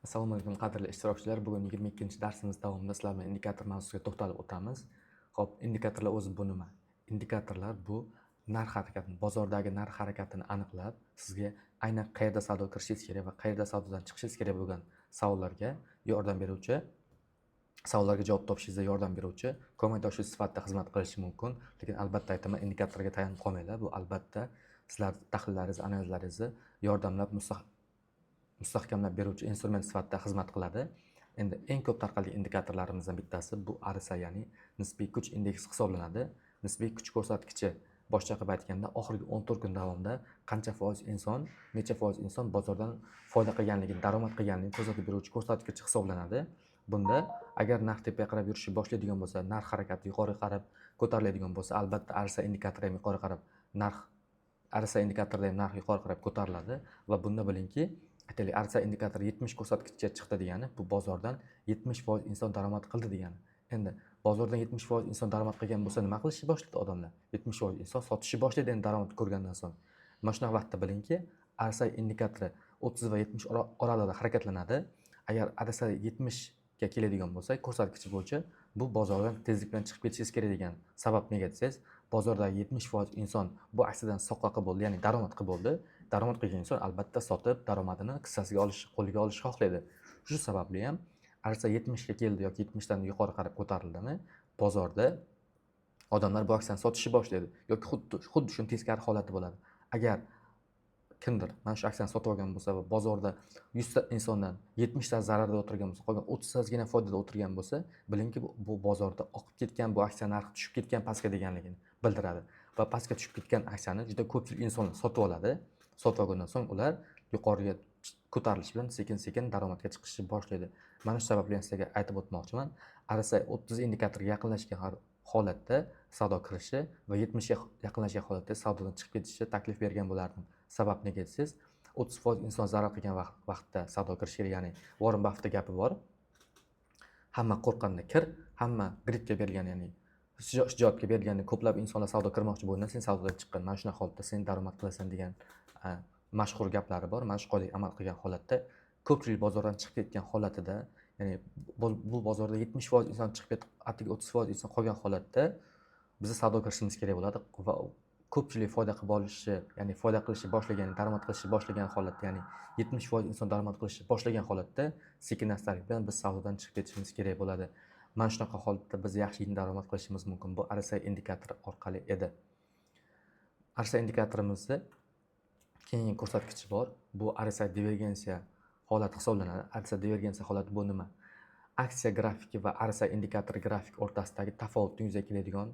Assalomu alaykum qadrli ishtirokchilar. Bugun 22-darsimiz davomida sizlar bilan indikator mavzusiga to'xtalib o'tamiz. Xo'p, indikatorlar o'zi bu nima? Indikatorlar bu narx harakatini, bozordagi narx harakatini aniqlab, sizga aynan qayerda savdo qilishingiz kerak va qayerda savdodan chiqishingiz kerak bo'lgan savollarga yordam beruvchi, savollarga javob topishingizda yordam beruvchi ko'makdoshlik sifatida xizmat qilishi mumkin. Lekin albatta aytaman, indikatorga tayanib qolmanglar. Bu albatta sizlar tahlillaringiz, analizlaringizni yordamlab mustahkamlab beruvchi instrument sifatida xizmat qiladi. Endi eng ko'p tarqalgan indikatorlarimizdan bittasi bu RSI, ya'ni nisbiy kuch indeksi hisoblanadi. Nisbiy kuch ko'rsatkichi boshqa qilib aytganda oxirgi 14 kun davomida qancha foiz inson, necha foiz inson bozordan foyda qilganligini, daromad qilganligini ko'rsatib beruvchi ko'rsatkich hisoblanadi. Bunda agar narx tepaga qarab yurishni boshlaydigan bo'lsa, narx harakati yuqoriga qarab ko'tariladigan bo'lsa, albatta RSI indikatori ham yuqoriga qarab RSI indikatorida ham narx yuqoriga qarab ko'tariladi va bunda bilingki, aytaylik, RSI indikatori 70 ko'rsatkichga chiqdi degani, bu bozordan 70% inson daromad qildi degani. Endi bozordan 70% inson daromad qilgan bo'lsa, nima qilishni boshladi odamlar? 70% inson sotishni boshlaydi endi daromad ko'rgandan so'ng. Mana shunaqa vaqtda bilingki, RSI indikatori 30 va 70 oralig'ida harakatlanadi. Agar RSI 70 ga keladigan bo'lsa, ko'rsatkichi bo'yicha bu bozordan tezlik bilan chiqib ketishingiz kerak degan. Sabab nega desangiz, bozordagi 70% inson bu aksiyadan soqqa qilib bo'ldi, ya'ni daromad qilib bo'ldi. Daromad qilgan inson albatta sotib, daromadini qissasiga qo'liga olishni xohlaydi. Shu sababli ham RSI 70 ga keldi yoki 70 dan yuqori qarab ko'tarildimi, bozorda odamlar bu aksiyani sotishni boshlaydi yoki xuddi shuni teskari holati bo'ladi. Agar kimdir mana shu aksiyani sotib olgan bo'lsa va bozorda 100 ta insondan 70 ta zararda o'tirgan bo'lsa, qolgan 30 tagina foydada o'tirgan bo'lsa, bilingki bu bozorda oqib ketgan, bu aksiya narxi tushib ketgan pastga deganligini bildiradi. Va pastga tushib ketgan aksiyani juda ko'pchilik insonlar sotib oladi. Sotib olgandan so'ng ular yuqoriga ko'tarilish bilan sekin-sekin daromadga chiqishni boshlaydi. Mana shu sababli sizlarga aytib o'tmoqchiman. RSI 30 indikatorga yaqinlashgan holatda savdo qilishi va 70 ga yaqinlashgan holatda savdodan chiqib ketishni taklif bergan bo'lardim. Sabab nega desangiz, 30% inson zarar qilgan vaqtda savdo qilish kerak, ya'ni Warren Buffett gapi bor. Hamma qo'rqqanda kir, hamma gridga bergan, ya'ni shijoatga berganda ko'plab insonlar savdo qilmoqchi bo'lgan, sen savdodan chiqqin, mana shunaqa holatda sen daromad qilasan degan mashhur gaplari bor. Mana shu qoidaga amal qilgan holatda ko'pchilik bozordan chiqib ketgan holatida, ya'ni bu bozorda 70% inson chiqib ketib, atigi 30% inson qolgan holatda biz savdo qilishimiz kerak bo'ladi va ko'pchilik foyda qilib olishi, ya'ni foyda qilishni boshlagan, daromad qilishni boshlagan holatda, ya'ni 70% inson daromad qilishni boshlagan holatda sekin-astalik bilan biz savdodan chiqib ketishimiz kerak bo'ladi. Mana shunaqa holatda biz yaxshi daromad qilishimiz mumkin. Bu RSI indikatori orqali edi. RSI indikatorimizni keyingi ko'rsatkichi bor. Bu RSI divergensiya holati hisoblanadi. RSI divergensiya holati bu nima? Aksiya grafiki va RSI indikator grafik o'rtasidagi tafovutni yuzaga keladigan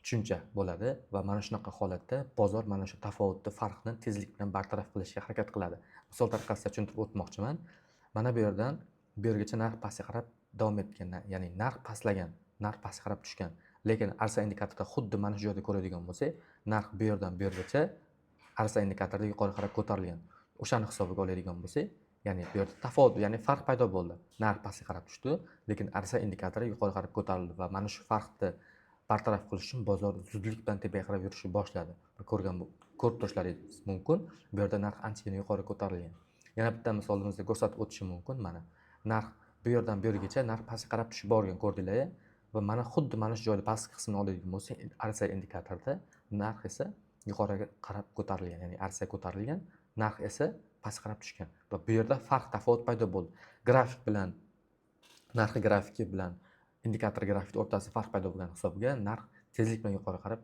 tushuncha bo'ladi va mana shunaqa holatda bozor mana shu tafovutni, farqni tezlik bilan bartaraf qilishga harakat qiladi. Misol tariqasida tushuntirib o'tmoqchiman. Mana bu yerdan bu yergacha narx pastga qarab davom etgan, ya'ni narx pastlagan, narx pastga qarab tushgan. Lekin RSI indikatorda xuddi mana shu joyda ko'radigan bo'lsak, narx bu yerdan bu yergacha RSI indikatorda yuqori qarab ko'tarilgan. O'shani hisobga oladigan bo'lsak, ya'ni bu yerda tafovut, ya'ni farq paydo bo'ldi. Narx pastga qarab tushdi, lekin RSI indikatori yuqori qarab ko'tarildi va mana shu farqni bartaraf qilish uchun bozor zudlik bilan tepaga qarab yurishni boshladi. Ko'rib turishlaringiz mumkin. Bu yerda narx anchagina yuqori ko'tarilgan. Yana bitta misolimizni ko'rsatib o'tishim mumkin. Mana narx bu yerdan bu yergacha narx pastga qarab tushib borgan, ko'rdinglar-a? Va mana xuddi mana shu joyda pastki qismini oladigan bo'lsak, RSI indikatorda narx esa yuqoriga qarab ko'tarilgan, ya'ni RSI ko'tarilgan, narx esa pastga qarab tushgan va bu yerda farq, tafovut paydo bo'ldi. Grafik bilan narxi grafiki bilan indikator grafik o'rtasida farq paydo bo'lgan hisobiga narx tezlik bilan yuqori qarab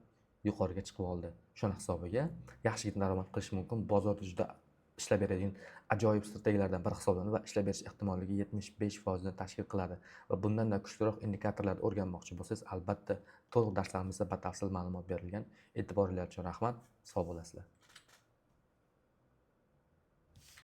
yuqoriga chiqib oldi. Shuna hisobiga yaxshigina daromad qilish mumkin. Bozorda juda ishlab beradigan ajoyib strategiyalardan biri hisoblanadi va ishlab berish ehtimolligi 75% ni tashkil qiladi. Va bundan-da kuchliroq indikatorlarni o'rganmoqchi bo'lsangiz, albatta to'liq darslarimizda batafsil ma'lumot berilgan. E'tiboringlar uchun rahmat. Sog' bo'lasizlar.